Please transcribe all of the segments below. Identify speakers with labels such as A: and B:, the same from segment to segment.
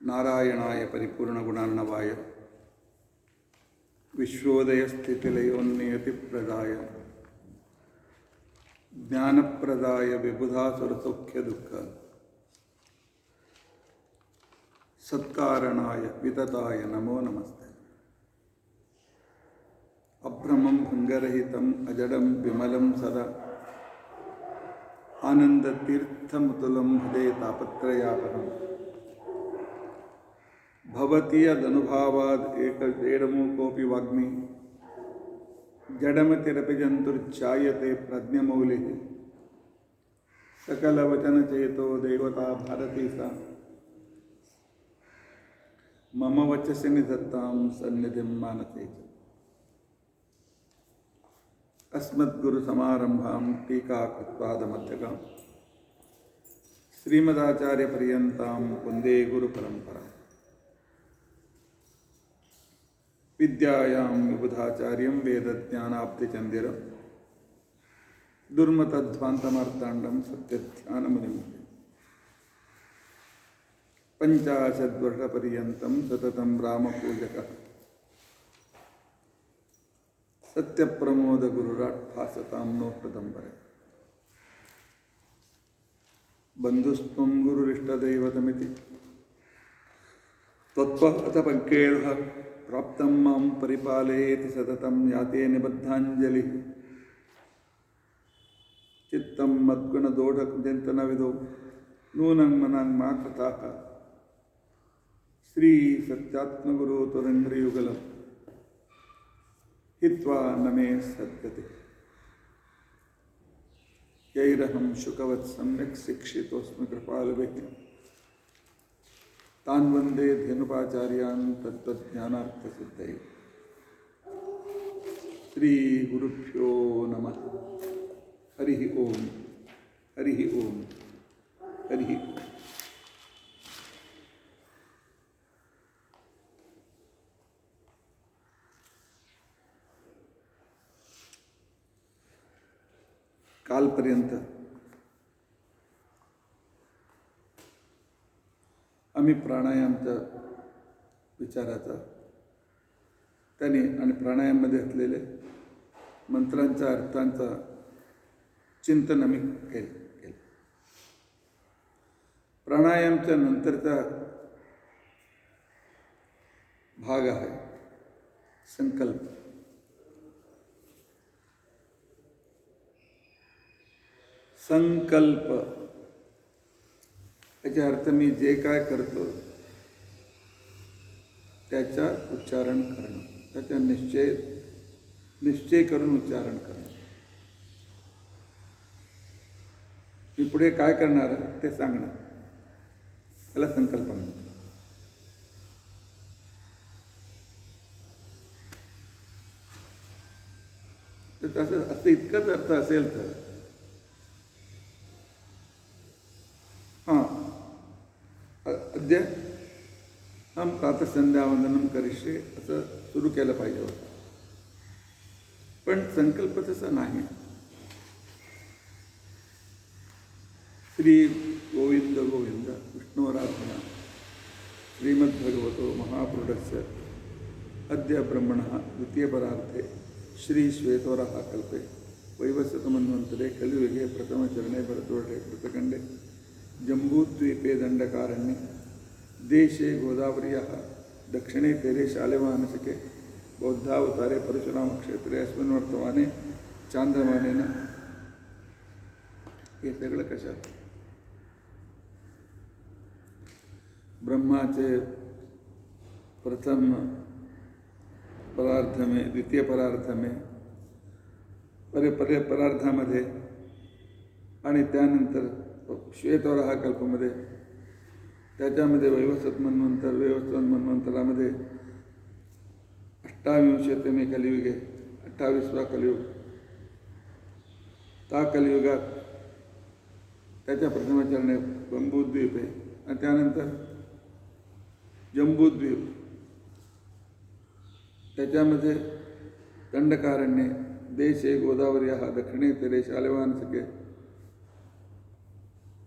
A: नारायणाय परिपूर्णगुणार्णवाय विश्वोदयस्थितिलयोन्नियतिप्रदाय ज्ञानप्रदाय विबुधासुरसौख्यदुःख सत्कारणाय वितताय नमो नमस्ते। अभ्रमं भङ्गरहितं अजडं विमलं सदा आनन्दतीर्थमतुलं भजे तापत्रयापहम् भवति यदनुभावाद् एकजेडमूकोऽपि वाग्मी जडमतिरपि जन्तुर्जायते प्रज्ञमौलिः सकलवचनचेतो देवता भारती सा मम वचसि निधत्तां सन्निधिं मानसे च। अस्मद्गुरुसमारम्भां टीकाकृत्पादमध्यगां श्रीमदाचार्यपर्यन्तां वन्दे गुरुपरम्पराम्। विद्यायां विबुधाचार्यं वेदज्ञानाब्धिचन्दिरं दुर्मतध्वान्तमार्ताण्डं सत्यध्यानमुनिं पञ्चाशद्वर्षपर्यन्तं सततं रामपूजकः सत्यप्रमोदगुरुराट् भासतां नो हृदम्बरे। बन्धुस्त्वं गुरुरिष्टदैवतमिति त्वत्पादपङ्केळः प्राप्तं मां परिपालयेति सततं याते निबद्धाञ्जलिः। चित्तं मद्गुणदोढचिन्तनविदो नूनं मनां मा कृताः श्रीसत्यात्मगुरो तुरङ्घ्रियुगलं हित्वा न मे सद्गतिः। यैरहं शुकवत् सम्यक् शिक्षितोऽस्मि कृपालुभिः तान् वन्दे धेनुपाचार्यान् तत्त्वज्ञानार्थसिद्धये। श्रीगुरुभ्यो नमः। हरिः ओम् हरिः ओम् हरिः ओम्। कालपर्यंत आम्ही प्राणायामचा विचाराचा त्याने आणि प्राणायाममध्ये असलेले मंत्रांच्या अर्थांचा चिंतन आम्ही केलं। प्राणायामच्या नंतरचा भाग आहे संकल्प। संकल्प याचा अर्थ मी जे काय करतो त्याचा उच्चारण करणं, त्याचा निश्चय करून उच्चारण करणं। मी पुढे काय करणार ते सांगणं त्याला संकल्प म्हणतात। तर असं इतकंच अर्थ असेल तर अद्य हम प्रातःसंध्यावंदनं करिष्ये असं सुरू केलं पाहिजे होतं, पण संकल्प तसा नाही। श्री गोविंद गोविंद विष्णुराधना श्रीमद्भगवतो महापुरुषस्य अद्य ब्रह्मणः द्वितीयपरार्थे श्री श्वेतवराह कल्पे वैवस्वतमन्वन्तरे कलियुगे प्रथमचरणे भरतवर्षे कृतखण्डे जम्बूद्वीपे दण्डकारण्ये देशे गोदावर्याः दक्षिणे तीरे शालिवाहनशिखे बौद्धावतारे परशुरामक्षेत्रे अस्मिन् वर्तमाने चांद्रमानेन हे सगळं कशात ब्रह्माचे प्रथम परार्थ में द्वितीय परार्थ में परार्थामध्ये आणि त्यानंतर श्वेतवराह कल्पमध्ये त्याच्यामध्ये वैवस्वत मन्वंतरामध्ये 28वें कलियुगे 28वा कलियुग त्या कलियुगात त्याच्या प्रथमाचरणे जम्बूद्वीप आहे आणि त्यानंतर जम्बूद्वीप त्याच्यामध्ये दंडकारण्ये देशे गोदावर्याः दक्षिणे तीरे शालिवाहनशिखे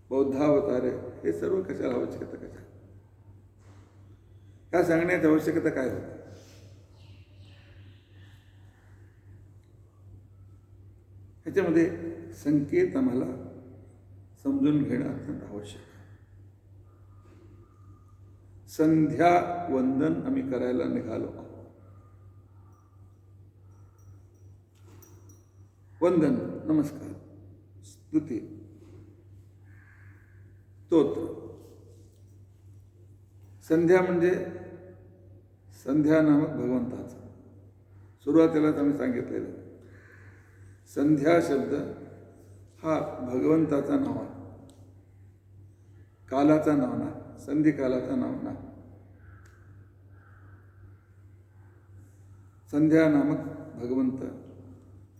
A: बौद्धावतारे हे सर्व कशाला आवश्यकता कशा ह्या सांगण्याची आवश्यकता काय होती? ह्याच्यामध्ये संकेत आम्हाला समजून घेणं अत्यंत आवश्यक आहे. संध्या वंदन आम्ही करायला निघालो आहोत. वंदन, नमस्कार, स्तुती, स्तोत्र. संध्या म्हणजे संध्या नामक भगवंताचं. सुरुवातीलाच आम्ही सांगितलेलं संध्या शब्द हा भगवंताचा नाव आहे, कालाचा नाव नाही, संधी कालाचा नाव नाही. संध्या नामक भगवंत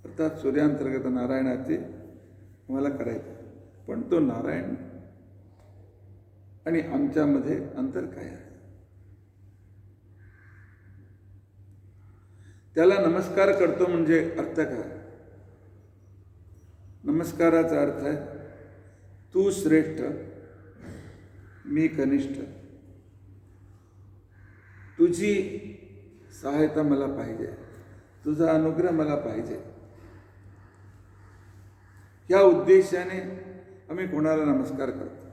A: अर्थात सूर्यांतर्गत नारायणाची आम्हाला करायची. पण तो नारायण आणि आमच्यामध्ये अंतर काय आहे? त्याला नमस्कार करतो म्हणजे अर्थ काय? नमस्काराचा अर्थ आहे तू श्रेष्ठ, मी कनिष्ठ, तुझी सहायता मला पाहिजे, तुझा अनुग्रह मला पाहिजे. या उद्देशाने आम्ही कोणाला नमस्कार करतो.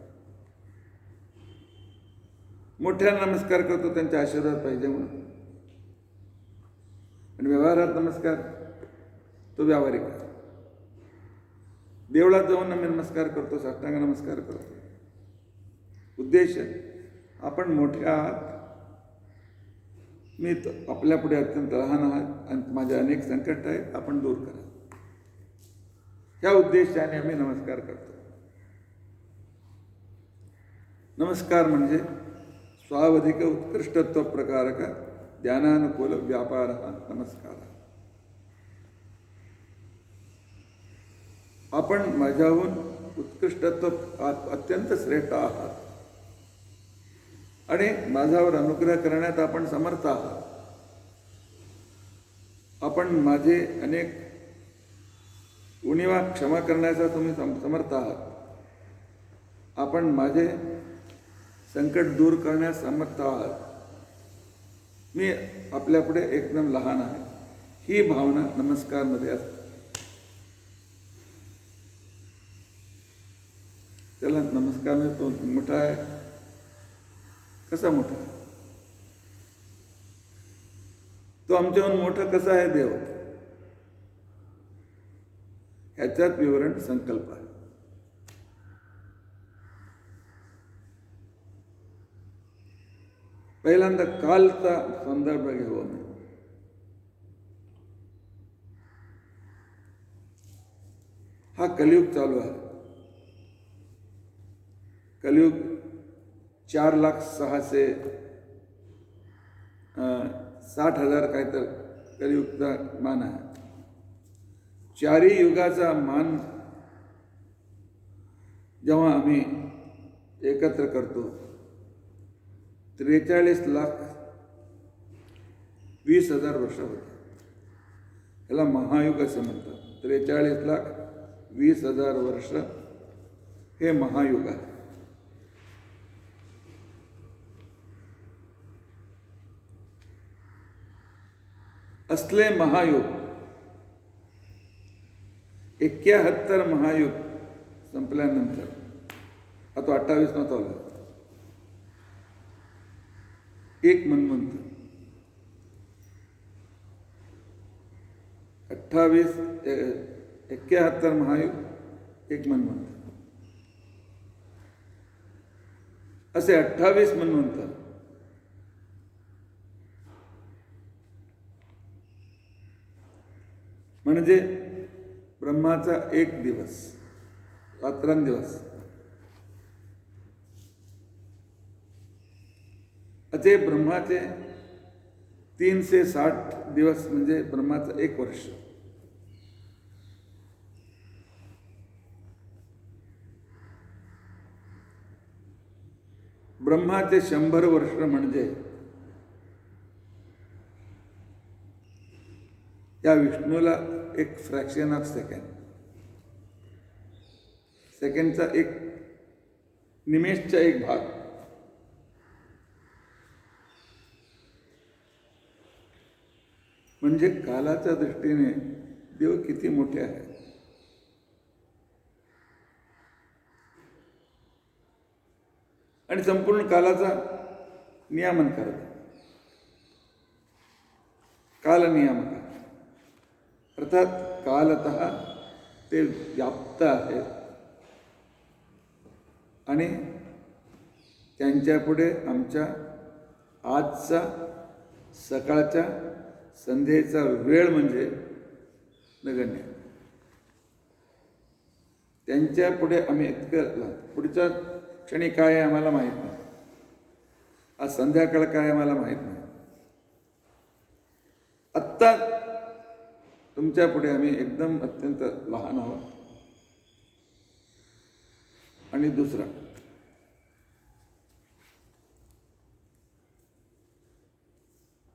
A: मोठ्याला नमस्कार करतो त्यांचे आशीर्वाद पाहिजे म्हणून. आणि व्यवहारात नमस्कार तो व्यावहारिक आहे. देवळात जाऊन आम्ही नमस्कार करतो, साष्टांग नमस्कार करतो. उद्देश आपण मोठे आहात, मी आपल्या पुढे अत्यंत लहान आहात आणि माझे अनेक संकट आहेत, आपण दूर करा. ह्या उद्देशाने आम्ही नमस्कार करतो. नमस्कार म्हणजे स्वावधिक उत्कृष्टत्व प्रकारक ध्यानानुकूल व्यापार नमस्कार. आपण माझ्याहून उत्कृष्टत्व अत्यंत श्रेष्ठ आहात आणि माझ्यावर अनुग्रह करण्यात आपण समर्थ आहात. आपण माझे अनेक उणिवा क्षमा करण्याचा तुम्ही समर्थ आहात. आपण माझे संकट दूर करण्यास समर्थ आहात. मी आपल्यापुढे एकदम लहान आहे, ही भावना नमस्कारमध्ये असते. त्याला नमस्कार म्हणजे तो मोठा आहे. कसा मोठा? तो आमच्याहून मोठा कसा आहे देव? ह्याच्यात विवरण संकल्प आहे. पहिल्यांदा कालचा संदर्भ घेऊ आम्ही. हा कलियुग चालू आहे. कलियुग 4,06,60,000 काय तर कलियुगचा मान आहे. चारही युगाचा मान जेव्हा आम्ही एकत्र करतो 43,20,000 वर्ष होते. याला महायुग असे म्हणतात. 43,20,000 वर्ष हे महायुग आहे. असले महायुग 71 महायुग संपल्यानंतर आता 28 न चालू आहे. एक मन्वंत 71 महायुग, एक मन्वंत असे 28 मन्वंत. म्हणजे ब्रह्माचा एक दिवस, रात्रंदिवस. असे ब्रह्माचे 360 दिवस म्हणजे ब्रह्माचं एक वर्ष. ब्रह्माचे 100 वर्ष म्हणजे या विष्णूला एक फ्रॅक्शन ऑफ सेकंड, सेकंडचा एक निमेषचा एक भाग. म्हणजे कालाच्या दृष्टीने देव किती मोठे आहे. आणि संपूर्ण कालाचा नियामन करत, कालनियामक, अर्थात कालतः ते व्याप्त आहेत आणि त्यांच्यापुढे आमच्या आजचा सकाळच्या संध्येचा वेळ म्हणजे नगण्य. त्यांच्या पुढे आम्ही इतकं, पुढच्या क्षणी काय आहे आम्हाला माहीत नाही, आज संध्याकाळ काय आहे आम्हाला माहीत नाही. आत्ता तुमच्या पुढे आम्ही एकदम अत्यंत लहान आहोत. आणि दुसरा,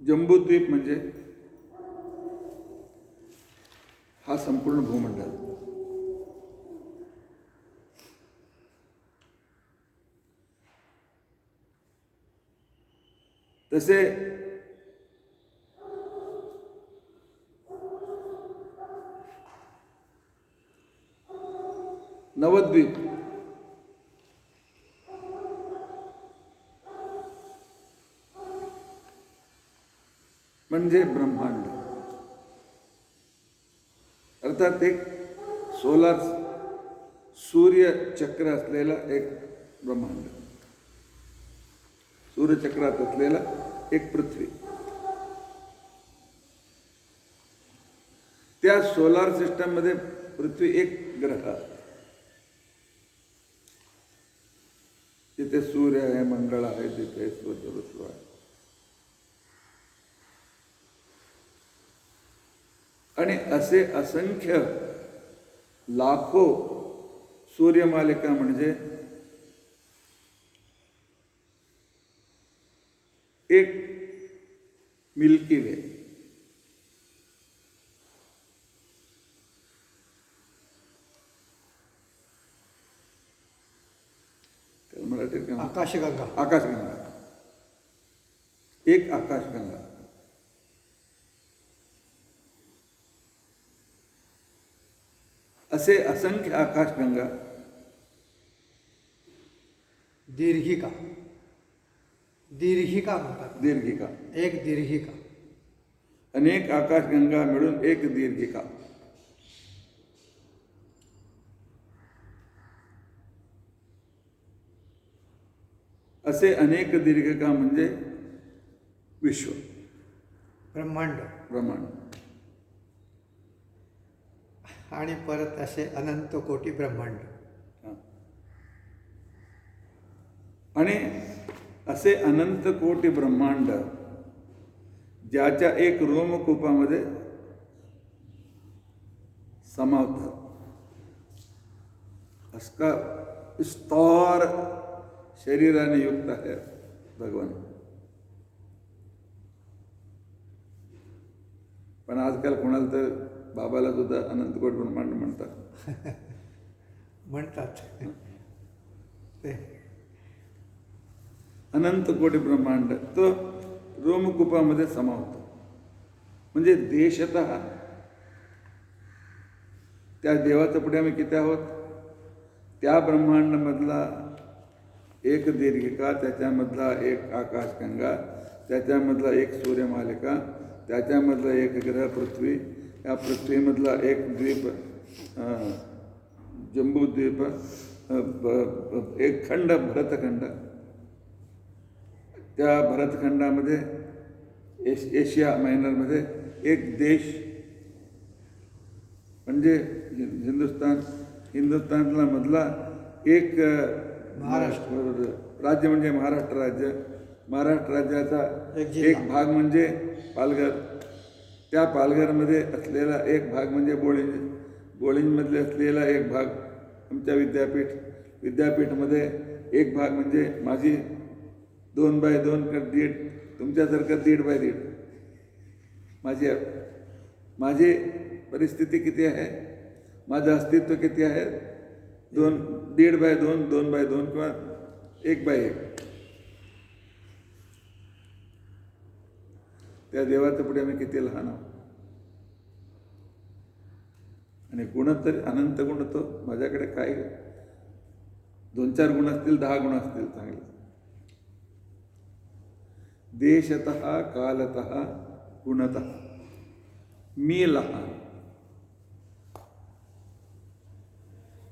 A: जम्बूद्वीप म्हणजे हा संपूर्ण भूमंडल. तसे नवद्वीप म्हणजे ब्रह्मांड, अर्थात एक सोलार सूर्यचक्र असलेला एक ब्रह्मांड, सूर्यचक्रात असलेला एक पृथ्वी. त्या सोलार सिस्टममध्ये पृथ्वी एक ग्रह, तिथे सूर्य आहे, मंगळ आहे, तिथे स्वतः आहे. आणि असे असंख्य लाखो सूर्यमालिका म्हणजे एक मिल्की वे. मराठीत
B: आकाशगंगा,
A: आकाशगंगा, एक आकाशगंगा. असे असंख्य आकाशगंगा,
B: दीर्घिका, दीर्घिका म्हणतात,
A: दीर्घिका,
B: एक दीर्घिका,
A: अनेक आकाशगंगा मिळून एक दीर्घिका. असे अनेक दीर्घिका म्हणजे विश्व,
B: ब्रह्मांड.
A: ब्रह्मांड.
B: आणि परत असे अनंत कोटी ब्रह्मांड.
A: आणि असे अनंत कोटी ब्रह्मांड ज्याच्या एक रोमकूपामध्ये समावतात. असका विस्तार शरीराने युक्त आहे भगवान. पण आजकाल कोणाला तर बाबाला सुद्धा अनंतकोट ब्रह्मांड म्हणतात.
B: म्हणतात ते
A: अनंत कोटी ब्रह्मांड तो रोमकूपामध्ये समावतो. म्हणजे देशतः त्या देवाच्या पुढे आम्ही किती आहोत, त्या ब्रह्मांडामधला एक दीर्घिका, त्याच्यामधला एक आकाशगंगा, त्याच्यामधला एक सूर्यमालिका, त्याच्यामधला एक ग्रह पृथ्वी, या पृथ्वीमधला एक द्वीप जम्बूद्वीप, एक खंड भरतखंड, त्या भरतखंडामध्ये एशिया मायनरमध्ये एक देश म्हणजे हिंदुस्थानला मधला एक
B: महाराष्ट्र
A: राज्य म्हणजे महाराष्ट्र राज्य. महाराष्ट्र राज्याचा एक भाग म्हणजे पालघर, त्या पालघरमध्ये असलेला एक भाग म्हणजे बोळिंज, बोळिंजमधले असलेला एक भाग आमच्या विद्यापीठमध्ये एक भाग म्हणजे माझी 2x2 तुमच्यासारखं 1.5x1. माझी परिस्थिती किती आहे, माझं अस्तित्व किती आहे, 1.5x2, 2x2 किंवा 1x1. त्या देवाच्या पुढे आम्ही किती लहान आहोत. आणि गुण तर अनंत गुण, तो माझ्याकडे काय 2-4 गुण असतील, 10 गुण असतील चांगले. देशतः कालतः गुणतः मी लहान,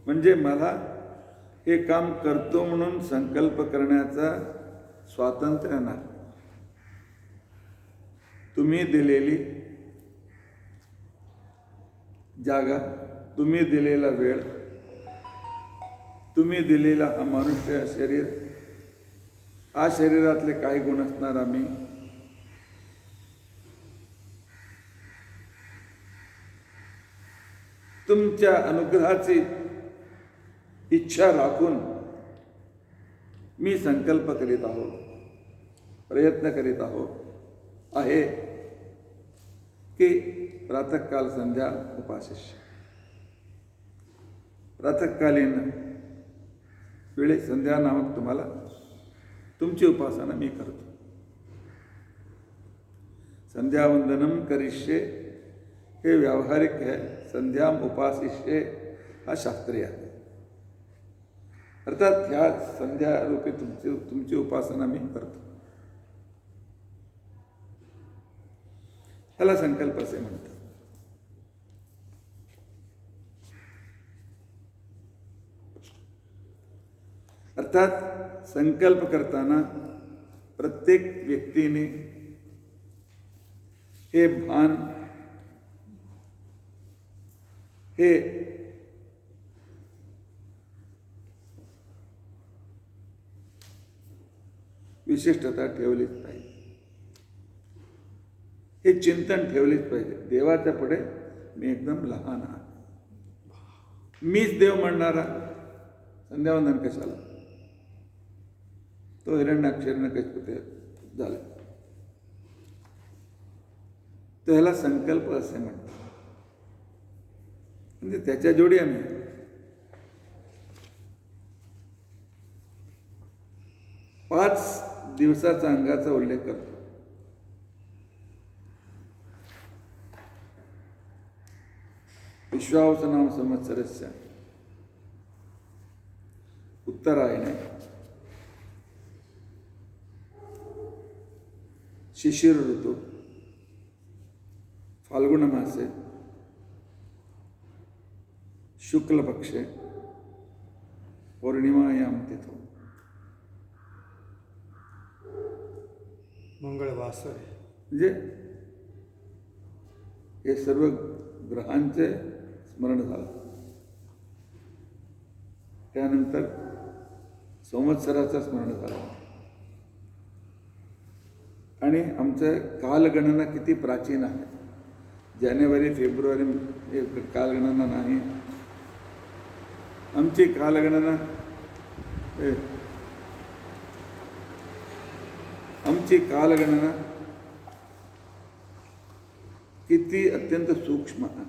A: म्हणजे मला हे काम करतो म्हणून संकल्प करण्याचा स्वातंत्र्य नाही. तुम्ही दिलेली जागा, तुम्ही दिलेला वेळ, तुम्ही दिलेला हा मनुष्य शरीर, हा शरीरातले काही गुण असणार आम्ही, तुमच्या अनुग्रहाची इच्छा राखून मी संकल्प करीत आहो, प्रयत्न करीत आहो आहे की प्रातःकाल संध्या उपाशिष्य, प्रातःकालीन वेळे संध्या नामक तुम्हाला तुमची उपासना मी करतो. संध्यावंदनम करिष्ये हे व्यावहारिक आहे, संध्याम उपासिष्ये हा शास्त्रीय आहे. अर्थात ह्या संध्या रूपी तुमची उपासना मी करतो. ह्याला संकल्प असे म्हणतात. अर्थात संकल्प करताना प्रत्येक व्यक्तीने हे भान, हे विशिष्टता ठेवलीच पाहिजे, हे चिंतन ठेवलेच पाहिजे. देवाच्या पुढे मी एकदम लहान आहे, मीच देव म्हणणारा संध्यावंदन कशाला, तो हिरण्याक्षरनं कशपती झाला. तो ह्याला संकल्प असे म्हणतात. म्हणजे त्याच्या जोडी आम्ही 5 दिवसाचा अंगाचा उल्लेख करतो. विश्वावसनाम संवत्सरस्य उत्तरायणे शिशिर ऋतू फाल्गुन मासे शुक्ल पक्षे पौर्णिमायां तिथो
B: मंगळवासर.
A: म्हणजे हे सर्व ग्रहांचे स्मरण झालं. त्यानंतर संवत्सराचं स्मरण झालं. आणि आमचं कालगणना किती प्राचीन आहे. जानेवारी फेब्रुवारी हे कालगणना नाही. आमची कालगणना किती अत्यंत सूक्ष्म आहे.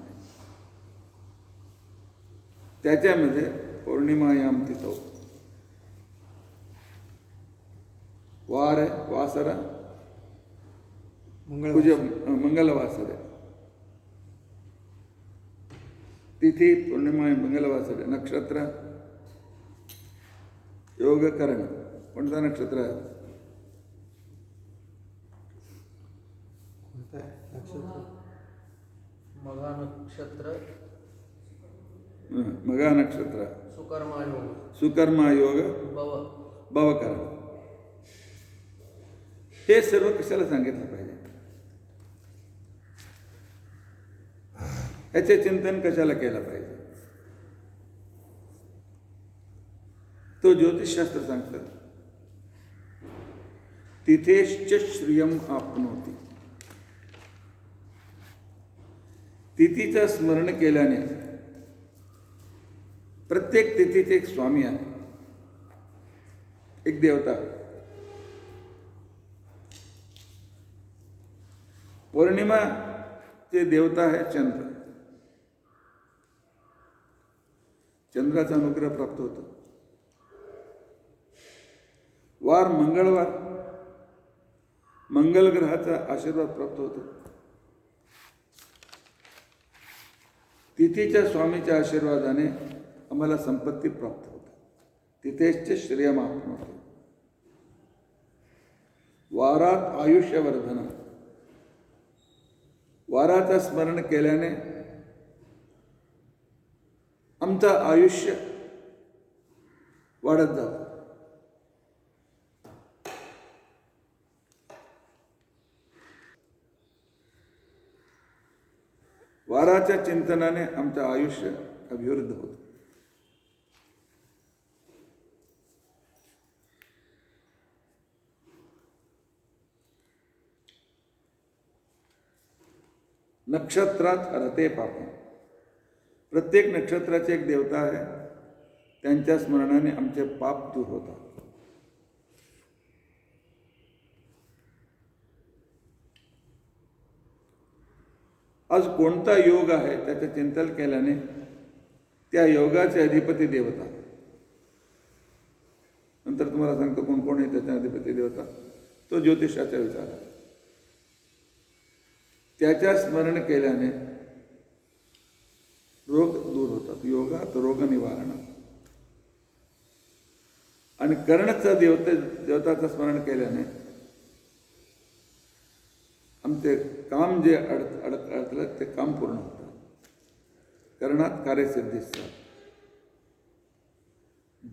A: त्याच्यामध्ये पौर्णिमायाम तिथो वार आहे, वासरा मंगलवासर आहे. तिथी पौर्णिमा मंगलवासर आहे. नक्षत्र योगकरण. कोणता नक्षत्र आहे?
C: मघा नक्षत्र.
A: मघा नक्षत्र.
C: सुकर्मा योग.
A: भवकरण. हे सर्व कशाला सांगितलं पाहिजे? याचे चिंतन कशाला केलं पाहिजे? तो ज्योतिषशास्त्र सांगतात तिथेश्च श्रियम आपनोती. तिथीचं स्मरण केल्याने प्रत्येक तिथीत एक स्वामी आहे, एक देवता. पौर्णिमाचे देवता आहे चंद्र. चंद्राचा अनुग्रह प्राप्त होतो. वार मंगळवार मंगल ग्रहाचा आशीर्वाद प्राप्त होतो. तिथीच्या स्वामीच्या आशीर्वादाने आम्हाला संपत्ती प्राप्त होते. तिथेचे श्रेयमापन होते. वारात आयुष्यवर्धन, वाराचं स्मरण केल्याने आमचं आयुष्य वाढत जातं. वाराच्या चिंतनाने आमचं आयुष्य अभिवृद्ध होतं. नक्षत्रात हरते पाप, प्रत्येक नक्षत्राचे एक देवता आहे, त्यांच्या स्मरणाने आमचे पाप दूर होतात. आज कोणता योग आहे त्याचे चिंतन केल्याने त्या योगाचे अधिपती देवता, नंतर तुम्हाला सांगतो कोण कोण आहे त्याच्या अधिपती देवता, तो ज्योतिषाचा विचार आहे. त्याच्या स्मरण केल्याने रोग दूर होतात. योगात रोग निवारण. आणि कर्णचा देवताचं स्मरण केल्याने आमचे काम जे अडकलं ते काम पूर्ण होतं. कर्णात कार्यसिद्धीचा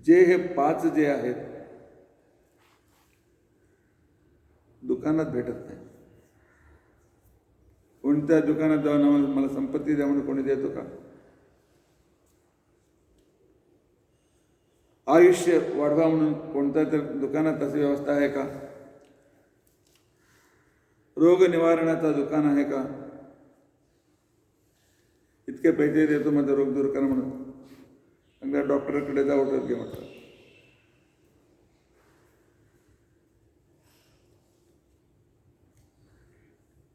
A: जे हे 5 जे आहेत दुकानात भेटत नाही. कोणत्या दुकानात जाऊन मला संपत्ती द्या म्हणून कोणी देतो का? आयुष्य वाढवा म्हणून कोणत्या तर दुकानात अशी व्यवस्था आहे का? रोग निवारणाचं दुकान आहे का? इतके पैसे देतो माझा रोग दूर करा म्हणून, चांगल्या डॉक्टरकडे जा, औषध घे म्हटलं.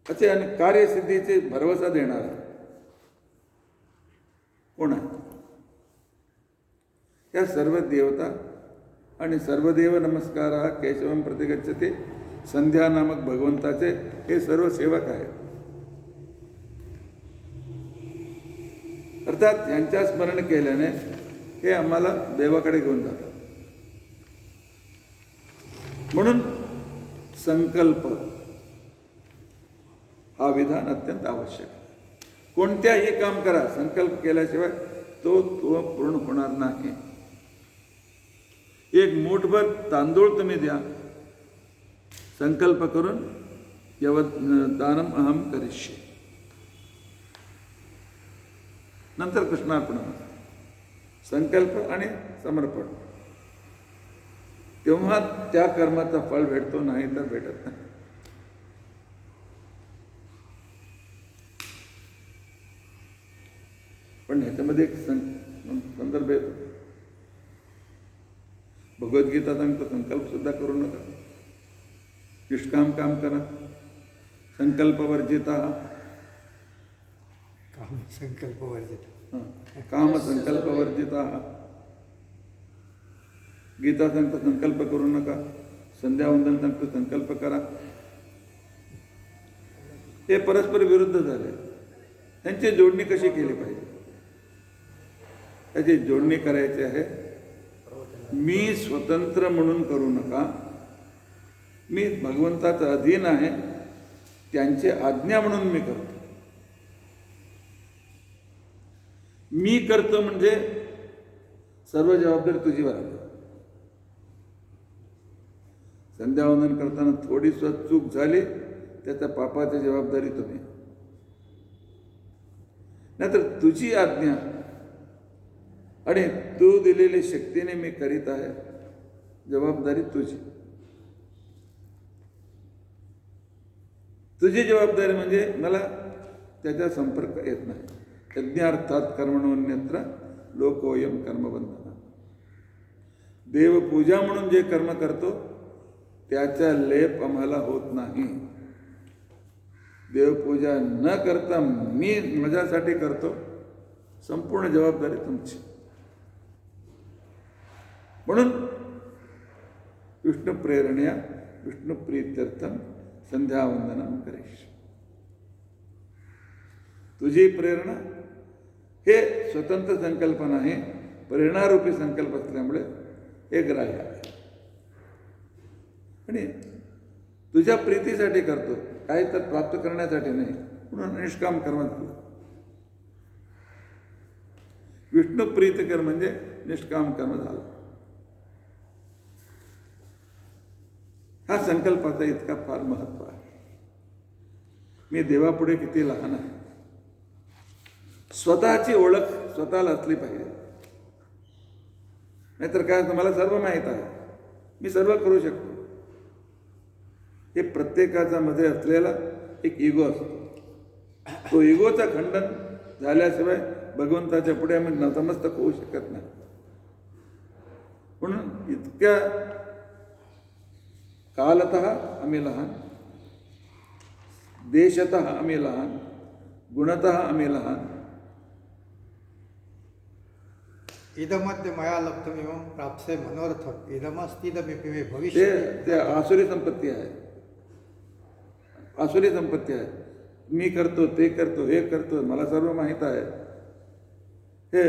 A: असे आणि कार्यसिद्धीचे भरवसा देणार कोण आहे? या सर्व देवता आणि सर्वदेव नमस्कार केशवम प्रतिगच्छते संध्या नामक भगवंताचे हे सर्व सेवक आहेत. अर्थात यांच्या स्मरण केल्याने हे आम्हाला देवाकडे घेऊन जातात. म्हणून संकल्प हा विधान अत्यंत आवश्यक आहे. कोणत्याही काम करा, संकल्प केल्याशिवाय तो पूर्ण होणार नाही. एक मूठभर तांदूळ तुम्ही द्या, संकल्प करून दानम अहम करिष्ये, नंतर कृष्णार्पण. संकल्प आणि समर्पण, तेव्हा त्या कर्माचा फळ भेटतो, नाही तर भेटत नाही. पण ह्याच्यामध्ये एक संदर्भ येतो. भगवद्गीता सांगतो संकल्प सुद्धा करू नका, निष्काम काम करा, संकल्प वर्जिता,
B: काम संकल्प वर्जित,
A: काम संकल्प वर्जिता. गीता सांगतो संकल्प करू नका, संध्यावंदन सांगतो संकल्प करा. हे परस्पर विरुद्ध झाले. त्यांची जोडणी कशी केली पाहिजे? त्याची जोडणी करायची आहे. मी स्वतंत्र म्हणून करू नका, मी भगवंताचा अधीन आहे, त्यांची आज्ञा म्हणून मी करतो. मी करतो म्हणजे सर्व जबाबदारी तुझीवर आहे. संध्यावंदन करताना थोडी चूक झाली, त्याच्या पापाची जबाबदारी तुम्ही, नाहीतर तुझी आज्ञा आणि तू दिलेली शक्तीने मी करीत आहे, जबाबदारी तुझी. तुझी जबाबदारी म्हणजे मला त्याचा संपर्क येत नाही. यज्ञार्थात कर्मणोन्यत्र लोकोयम कर्मबंधना. देवपूजा म्हणून जे कर्म करतो त्याचा लेप आम्हाला होत नाही. देवपूजा न करता मी माझ्यासाठी करतो, संपूर्ण जबाबदारी तुमची. म्हणून विष्णू प्रेरणया विष्णू प्रीत्यर्थम संध्यावंदनम करीश. तुझी प्रेरणा हे स्वतंत्र संकल्पना आहे, प्रेरणारूपी संकल्प असल्यामुळे हे ग्राह्य आहे. आणि तुझ्या प्रीतीसाठी करतो, काही तर प्राप्त करण्यासाठी नाही, म्हणून निष्काम कर्म झालं. विष्णू प्रीतकर म्हणजे निष्काम कर्म झालं. हा संकल्पाचा इतका फार महत्व आहे. मी देवापुढे किती लहान आहे. स्वतःची ओळख स्वतःला असली पाहिजे. नाहीतर काय, तुम्हाला सर्व माहीत आहे, मी सर्व करू शकतो. हे प्रत्येकाचा मध्ये असलेला एक इगो असतो. तो इगोचा खंडन झाल्याशिवाय भगवंताच्या पुढे आम्ही नतमस्तक होऊ शकत नाही. म्हणून इतक्या कालतः आम्ही लहान, देशतः आम्ही लहान, गुणतः आम्ही लहान.
B: इदमद्य मया लब्धमिमं प्राप्से मनोरथम इदमस्तीदमिति मे
A: ते
B: भविष्य.
A: आसुरी संपत्ती आहे. आसुरी संपत्ती आहे. मी करतो, ते करतो, हे करतो, मला सर्व माहीत आहे. हे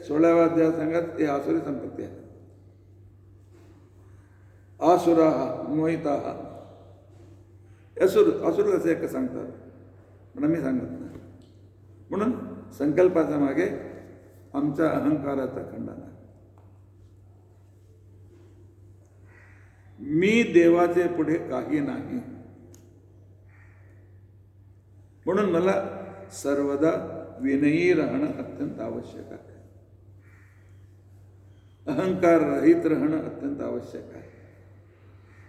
A: 16व्या अध्याय सांगत हे आसुरी संपत्ती आहे. आसुरा मोहिता. असुर असे एक सांगतात, पण मी सांगत नाही. म्हणून संकल्पाच्या मागे आमच्या अहंकाराचा खंडन आहे. मी देवाचे पुढे काही नाही, म्हणून मला सर्वदा विनयी राहणं अत्यंत आवश्यक आहे. अहंकार रहित राहणं अत्यंत आवश्यक आहे.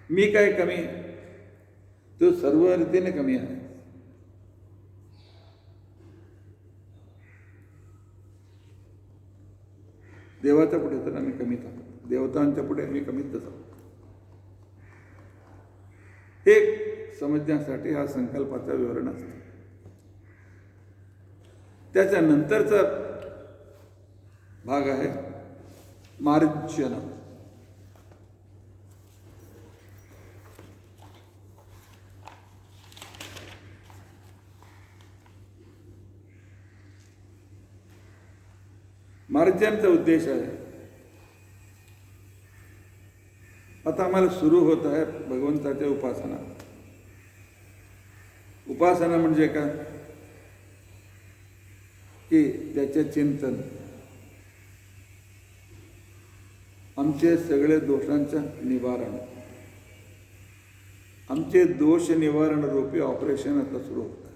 A: मी काय कमी, तो सर्व रीतीने कमी आहे. देवाच्या पुढे तर आम्ही कमीच आहोत, देवतांच्या पुढे आम्ही कमीच आहोत. हे समजण्यासाठी हा संकल्पाचं विवरण असतं. त्याच्यानंतरचा भाग आहे मार्जन. मार्जनचा उद्देश आहे, आता आम्हाला सुरू होत आहे भगवंताच्या उपासना. उपासना म्हणजे काय की त्याचे चिंतन, आमचे सगळे दोषांचं निवारण, आमचे दोष निवारण रूपी ऑपरेशन आता सुरू होत आहे.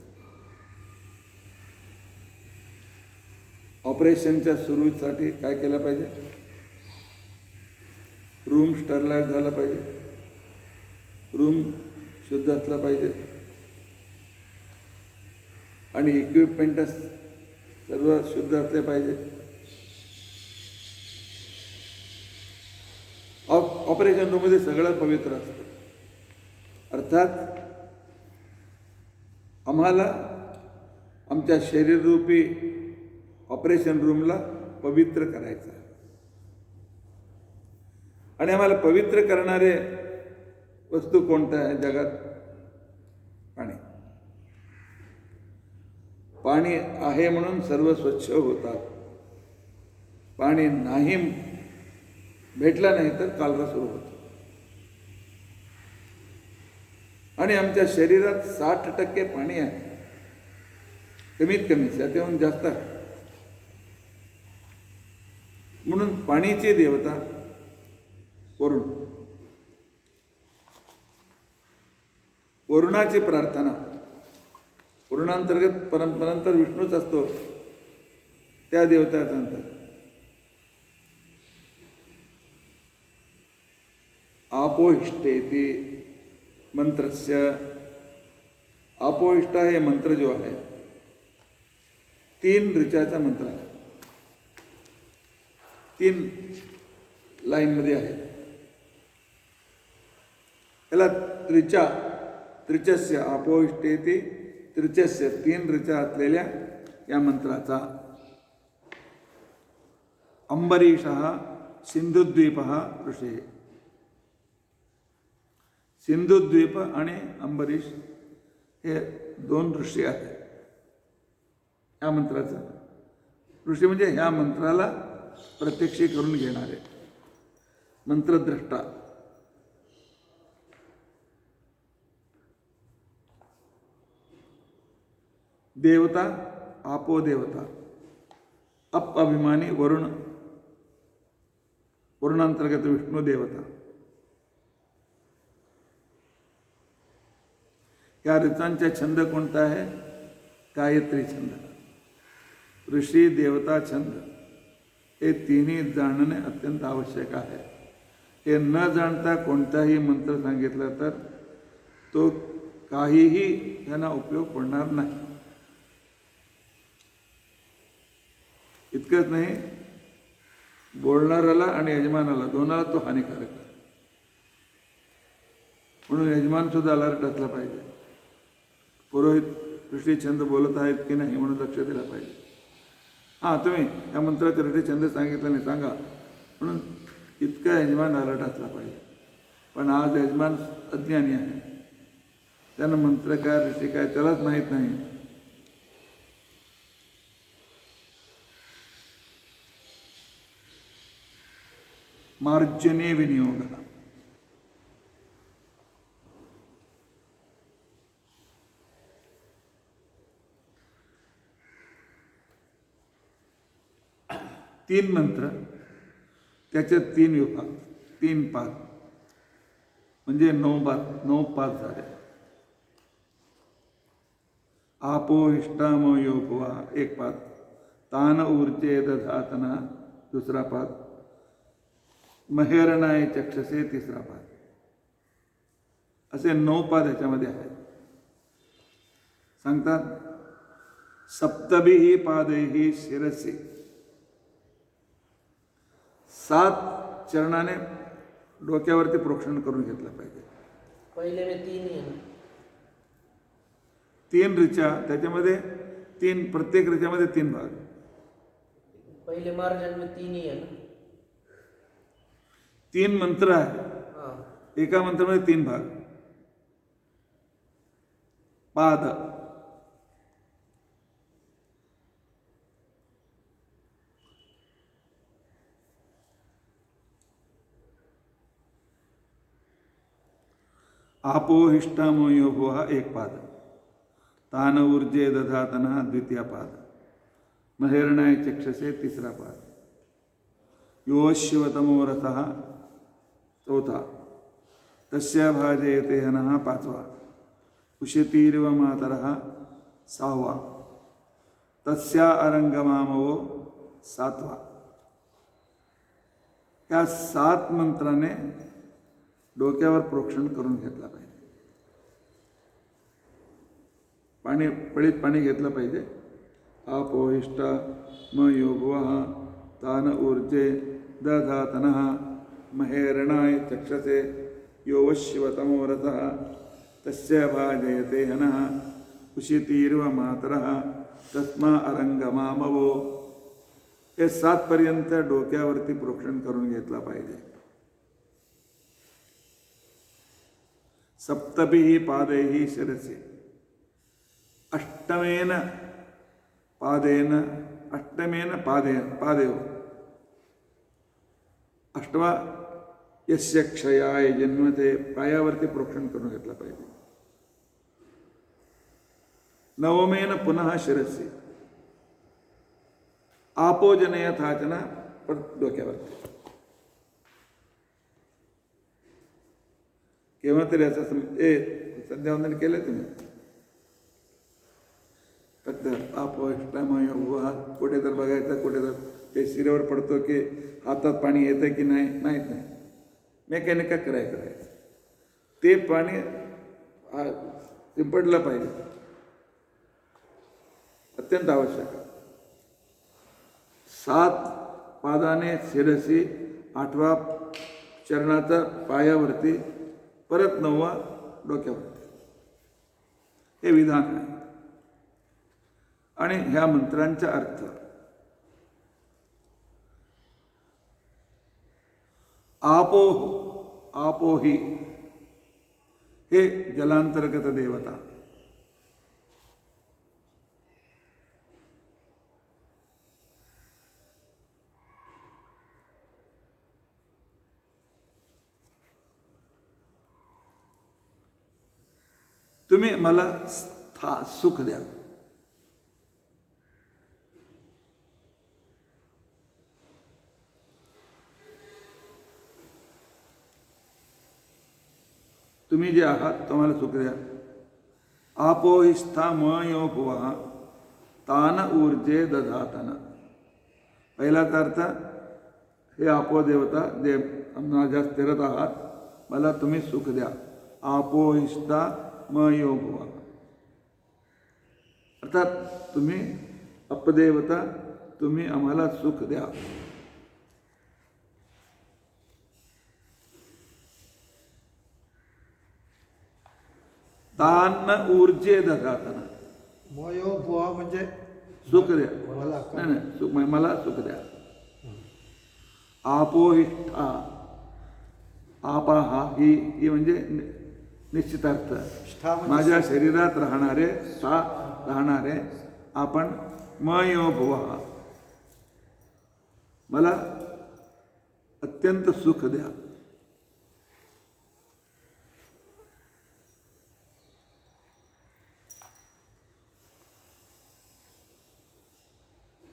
A: ऑपरेशनच्या सुरूसाठी काय केलं पाहिजे? रूम स्टरलाइज झाला पाहिजे, रूम शुद्ध असला पाहिजे, आणि इक्विपमेंट सर्व शुद्ध असले पाहिजे. ऑपरेशन रूममध्ये सगळं पवित्र असतं. अर्थात आम्हाला आमच्या शरीररूपी ऑपरेशन रूमला पवित्र करायचं आहे. आणि आम्हाला पवित्र करणारे वस्तू कोणत्या आहे जगात? पाणी. पाणी आहे म्हणून सर्व स्वच्छ होतात. पाणी नाही, भेटला नाही तर कालरा सुरू होतो. आणि आमच्या शरीरात 60% पाणी आहे, कमीत कमी, त्याहून जास्त आहे. म्हणून पाणीची देवता वरुण, वरुणाची प्रार्थना. वरुणांतर्गत परंपरांतर विष्णूच असतो, त्या देवताचा नंतर आपोहिष्टेती मंत्रस्य. आपोहिष्टा हे मंत्र जो आहे 3 ऋचाचा मंत्र आहे, 3 लाईनमध्ये आहे. याला त्रिचा, त्रिचस्य, आपोहिष्टेती त्रिचस्य, 3 ऋचा असलेल्या या मंत्राचा अंबरीषः सिंधुद्वीपः ऋषे. सिंधुद्वीप आणि अंबरीश हे 2 ऋषी आहेत या मंत्राचं. ऋषी म्हणजे ह्या मंत्राला प्रत्यक्षी करून घेणारे, मंत्रद्रष्टा. देवता आपो देवता, अप अभिमानी वरुण, वरुणांतर्गत विष्णू देवता. या ऋचांचा छंद कोणता आहे? गायत्री छंद. ऋषी देवता छंद हे तिन्ही जाणणे अत्यंत आवश्यक आहे. हे न जाणता कोणताही मंत्र सांगितला तर तो काहीही त्यांना उपयोग पडणार नाही. इतकंच नाही, बोलणाऱ्याला आणि यजमानाला दोनाला तो हानिकारक आहे. म्हणून यजमान सुद्धा अलर्ट असला पाहिजे. पुरोहित ऋषी छंद बोलत आहेत की नाही म्हणून लक्ष दिलं पाहिजे. हां, तुम्ही या मंत्राचे ऋषी छंद सांगितलं नाही सांगा म्हणून इतका यजमान अलर्ट असला पाहिजे. पण आज यजमान अज्ञानी आहे. त्यांना मंत्र काय ऋषी काय त्यालाच माहीत नाही. मार्जने विनियोग. तीन मंत्र, त्याच्यात तीन विभाग, तीन पाद, म्हणजे 9 पाद झाले. आपो हिष्टामो योगवा एक पाद, तान ऊर्जे दधातना दुसरा पाद, महेरणाय चक्षसे तिसरा पाद. असे 9 पाद याच्यामध्ये आहेत. सांगतात सप्तभिः पादैः शिरसि, 7 चरणाने डोक्यावरती प्रोक्षण करून घेतलं पाहिजे.
C: पहिले में 3 आहे ना.
A: 3 ऋचा, त्याच्यामध्ये 3, प्रत्येक ऋचामध्ये 3 भाग.
C: पहिले मार्जन में 3 ही आहे ना.
A: 3 मंत्र आहे.
C: हां.
A: एका मंत्रामध्ये 3 भाग. पाद, आपो हिष्टामो योगवा एक पाद, तान ऊर्जे दधातना द्वितीय पाद, महेरणाय चक्षसे तिसरा पाद, यो शिवतमो रथः चौथा, तस्या भाजयते हनः पाचवा, उशतीर्व मातरः 6वा, तस्या अरंगमामवो 7वा. या 7 मंत्राने डोक्यावर प्रोक्षण करून घेतला पाहिजे. पळीत पाणी घेतलं पाहिजे. आपो हिष्टा म योगवः तान ऊर्जे दधातनः महेरणाय चक्षसे यो शिवतमो रथः तस्य भाजयते हनः उशितीर्व मातरः तस्मा अरंगमामवो. हे 7 पर्यंत डोक्यावरती प्रोक्षण करून घेतला पाहिजे. सप्तभिः पादैः शिरसि, अष्टमेन पादेव, 8वा यस्य क्षयाय जन्मते, पायावरती प्रोक्षण करून घेतला पाहिजे. 9मेन पुनः शिरसि, आपो जनयथाचना, परत डोक्यावरती. केव्हा तरी असं संध्यावंदन केलं तुम्ही? फक्त आपो हिष्टामो योगवा, कुठे तर बघायचं, कुठे तर ते शिरेवर पडतो की हातात पाणी येतं की नाही माहीत नाही. मेकॅनिका करायचं. ते पाणी चिंपडलं पाहिजे, अत्यंत आवश्यक. 7 पादाने शिरसी, 8वा चरणाचा पायावरती, परत 9वा डोक्यावरती. हे विधान आहे. आणि ह्या मंत्रांचा अर्थ आपोही हे जलांतर्गत देवता. तुम्ही मला सुख द्या. तुम्ही जे आहात तुम्हाला सुख द्या. आपो हिष्ठा मयो भुवः तान ऊर्जे दधातन. पहिलाच अर्थ, हे आपो देवता जे माझ्या स्थिरत आहात, मला तुम्ही सुख द्या. आपो हिष्ठा मयो भुवः, अर्थात तुम्ही अपदेवता, तुम्ही आम्हाला सुख द्या. तान ऊर्जे दधातन.
B: मोयो भुवा म्हणजे
A: सुख द्या.
B: मला
A: नाही नाही, सुख मला सुख द्या. आपो हिष्ठा, आपा हा ही म्हणजे निश्चितार्थ,
B: निष्ठा म्हणजे
A: माझ्या शरीरात राहणारे, राहणारे आपण मयो भुवः, मला अत्यंत सुख द्या.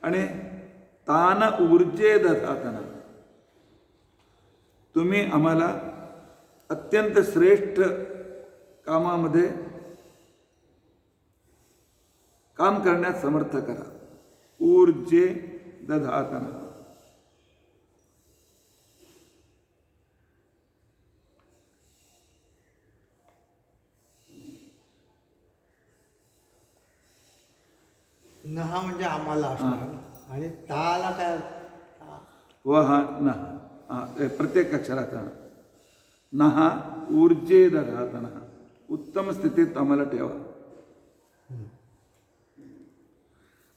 A: आणि तान ऊर्जे दधातन, तुम्ही आम्हाला अत्यंत श्रेष्ठ कामामध्ये काम करण्यास समर्थ करा. ऊर्जे दधातन.
B: नहा म्हणजे आम्हाला असणार आणि ताला काय
A: व हा न, प्रत्येक अक्षराचा नहा ऊर्जे दधातन, उत्तम स्थितीत आम्हाला ठेवा.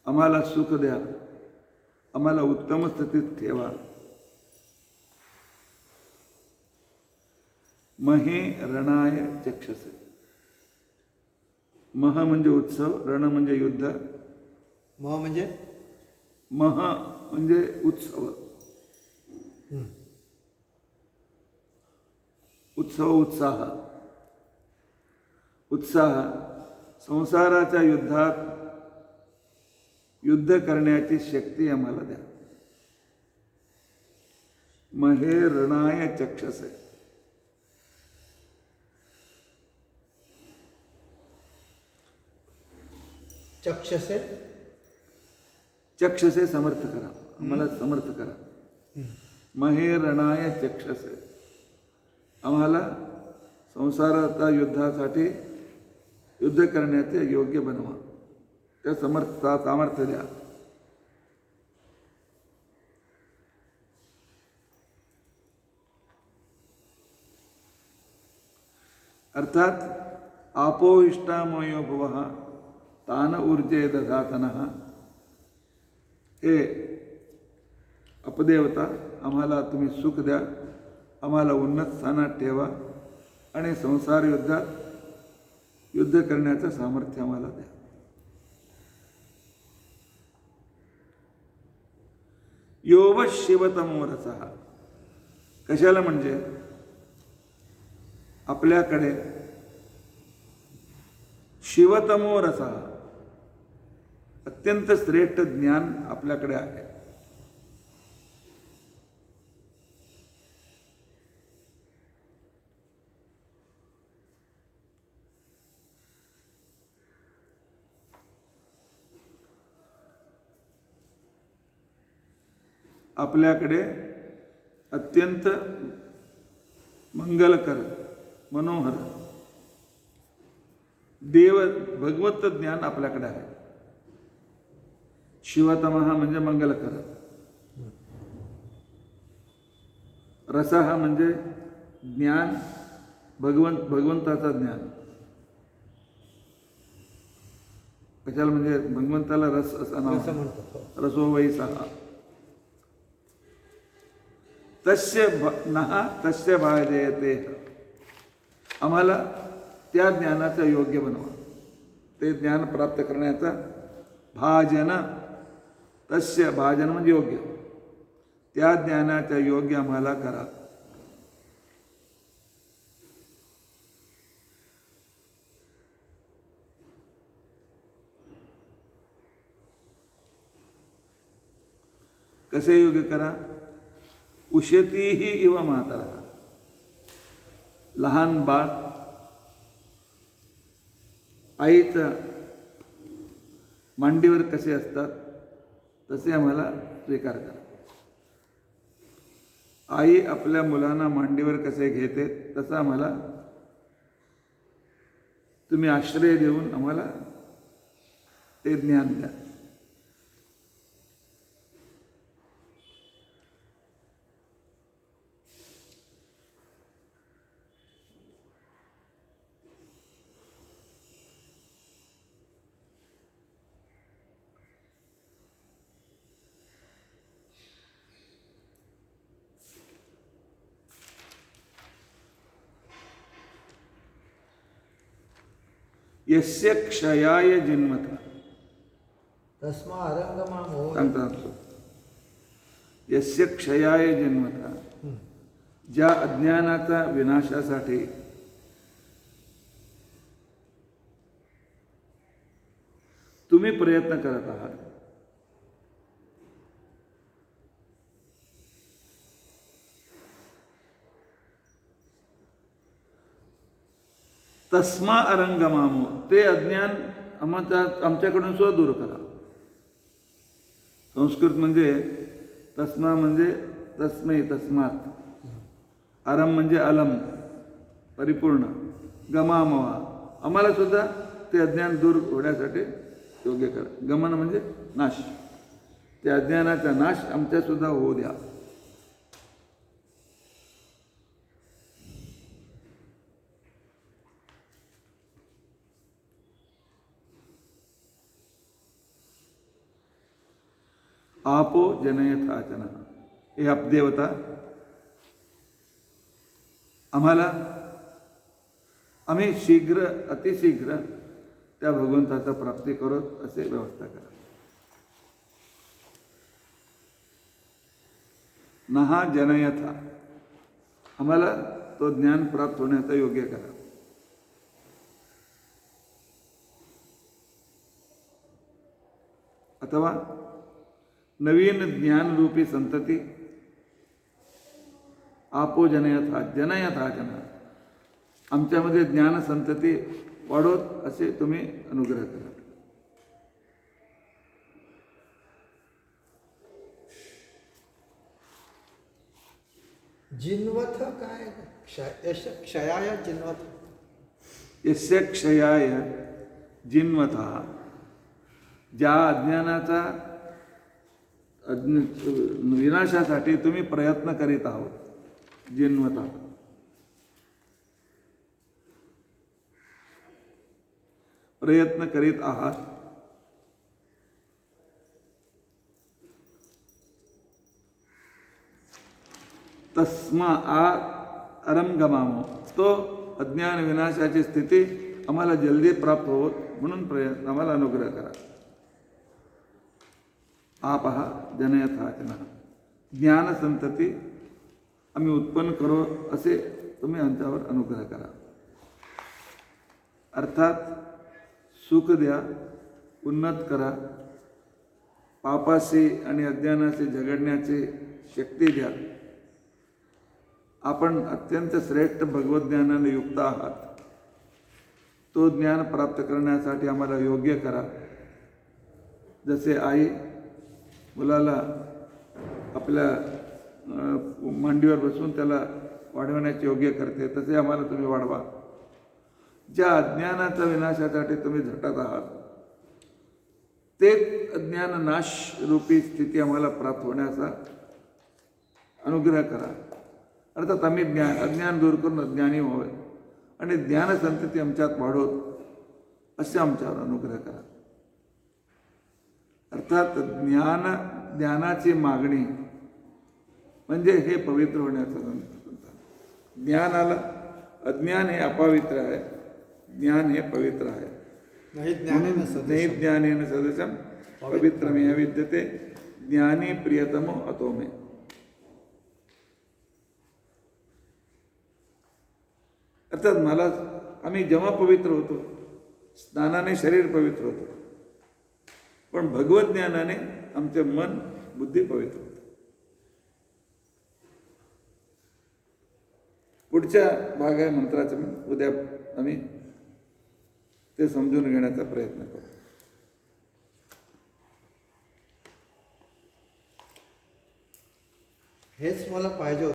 A: आम्हाला सुख द्या, आम्हाला उत्तम स्थितीत ठेवा. महे रणाय चक्षसे. मह म्हणजे उत्सव, रण म्हणजे युद्ध,
B: म्हणजे
A: मह म्हणजे उत्सव. उत्सव उत्साह. उत्साह संसाराच्या युद्धात युद्ध करण्याची शक्ती आम्हाला द्या. महे रणाय चक्षसे.
B: चक्षसे
A: चक्षसे समर्थ करा, आम्हाला समर्थ करा. महे रणाय चक्षसे, आम्हाला संसाराच्या युद्धासाठी युद्ध करण्याचे योग्य बनवा. त्या सामर्थ्य द्या. अर्थात आपो इष्टामयो भुवः तान ऊर्जे दधातनः. हे अपदेवता, आम्हाला तुम्ही सुख द्या, आम्हाला उन्नत स्थानात ठेवा आणि संसार युद्धात युद्ध करण्याचं सामर्थ्य आम्हाला द्या. योव शिवतमो रसः. कशाला म्हणजे आपल्याकडे शिवतमो रसः, अत्यंत श्रेष्ठ ज्ञान आपल्याकडे आहे. आपल्याकडे अत्यंत मंगलकर, मनोहर देव भगवत ज्ञान आपल्याकडे आहे. शिवतमः म्हणजे मंगलकर, रसः म्हणजे ज्ञान, भगवंताचा ज्ञान. कशाला म्हणजे भगवंताला रस असं नाव, रसो वै सहा. तस्य नः तस्य भाजयते. आम्हाला त्या ज्ञानाचं योग्य बनवा. ते ज्ञान प्राप्त करण्याचा भाजन, तस्य भाजन म्हणजे योग्य, त्या ज्ञानाच्या योग्य आम्हाला करा. कसे योग्य करा? उशतीही इव मातरः. लहान बाळ आईच्या मांडीवर कसे असतात तसे आम्हाला स्वीकार करा. आई आपल्या मुलांना मांडीवर कसे घेते तसं आम्हाला तुम्ही आश्रय देऊन आम्हाला ते ज्ञान द्या. यस्य क्षयाय जिन्मता.
B: तस्मा अरंगमा मोह.
A: सांगतो यस्य क्षयाय जिन्मता. ज्या अज्ञानाचा विनाशासाठी तुम्ही प्रयत्न करत आहात, तस्मा अरंगमामो. ते अज्ञान आमच्याकडून सुद्धा दूर करा. संस्कृत म्हणजे तस्मा म्हणजे तस्मै तस्मात, अरम म्हणजे अलम परिपूर्ण, गमामवा आम्हाला सुद्धा ते अज्ञान दूर होण्यासाठी योग्य करा. गमन म्हणजे नाश. त्या अज्ञानाचा नाश आमच्या सुद्धा होऊ द्या. आपो जनयथाचन. हे अपदेवता आम्ही शीघ्र अतिशीघ्र त्या भगवंताचा प्राप्ती करू असे व्यवस्था करा. नहा जनयथा. आम्हाला तो ज्ञान प्राप्त होण्याचं योग्य करा. अथवा नवीन ज्ञानरूपी संतती आपो जनयथा जनयथा जन. आमच्यामध्ये ज्ञान संतती वाढवत असे तुम्ही अनुग्रह करा.
B: जिन्वथ काय? क्षयाय जिन्वथ.
A: यस्य क्षयाय जिन्वथा. ज्या अज्ञानाचा विनाशासाठी तुम्ही प्रयत्न करीत आहोत. जिन्वता प्रयत्न करीत आहात. तस्मा अरंगमामो. तो अज्ञान विनाशाची स्थिती आम्हाला जल्दी प्राप्त होत म्हणून प्रयत्न आम्हाला अनुग्रह करा. आपहा जनयथाचन. ज्ञान संतती आम्ही उत्पन्न करू असे तुम्ही आमच्यावर अनुग्रह करा. अर्थात सुख द्या, उन्नत करा, पापाशी आणि अज्ञानाशी झगडण्याची शक्ती द्या. आपण अत्यंत श्रेष्ठ भगवज्ञानाने युक्त आहात. तो ज्ञान प्राप्त करण्यासाठी आम्हाला योग्य करा. जसे आई मुलाला आपल्या मांडीवर बसून त्याला वाढवण्याचे योग्य करते, तसे आम्हाला तुम्ही वाढवा. ज्या अज्ञानाच्या विनाशासाठी तुम्ही झटत आहात तेच अज्ञान नाश रूपी स्थिती आम्हाला प्राप्त होण्याचा अनुग्रह करा. अर्थात आम्ही अज्ञान दूर करून अज्ञानी व्हावे आणि ज्ञान संतती आमच्यात वाढवत असे आमच्यावर अनुग्रह करा. अर्थात ज्ञानाची मागणी म्हणजे हे पवित्र होण्याचं. ज्ञानाला अज्ञान हे अपवित्र आहे, ज्ञान हे पवित्र आहे.
B: नाही
A: ज्ञानेन सदृशं पवित्रमेव विद्यते ज्ञानी प्रियतमो अतो मे. अर्थात आम्ही जेव्हा पवित्र होतो स्नानाने शरीर पवित्र होतं, पण भगवत ज्ञानाने आमचे मन बुद्धी पवित्र होतं. पुढच्या भाग आहे मंत्राचा, उद्या आम्ही ते समजून घेण्याचा प्रयत्न करू.
B: हेच मला पाहिजे होतं.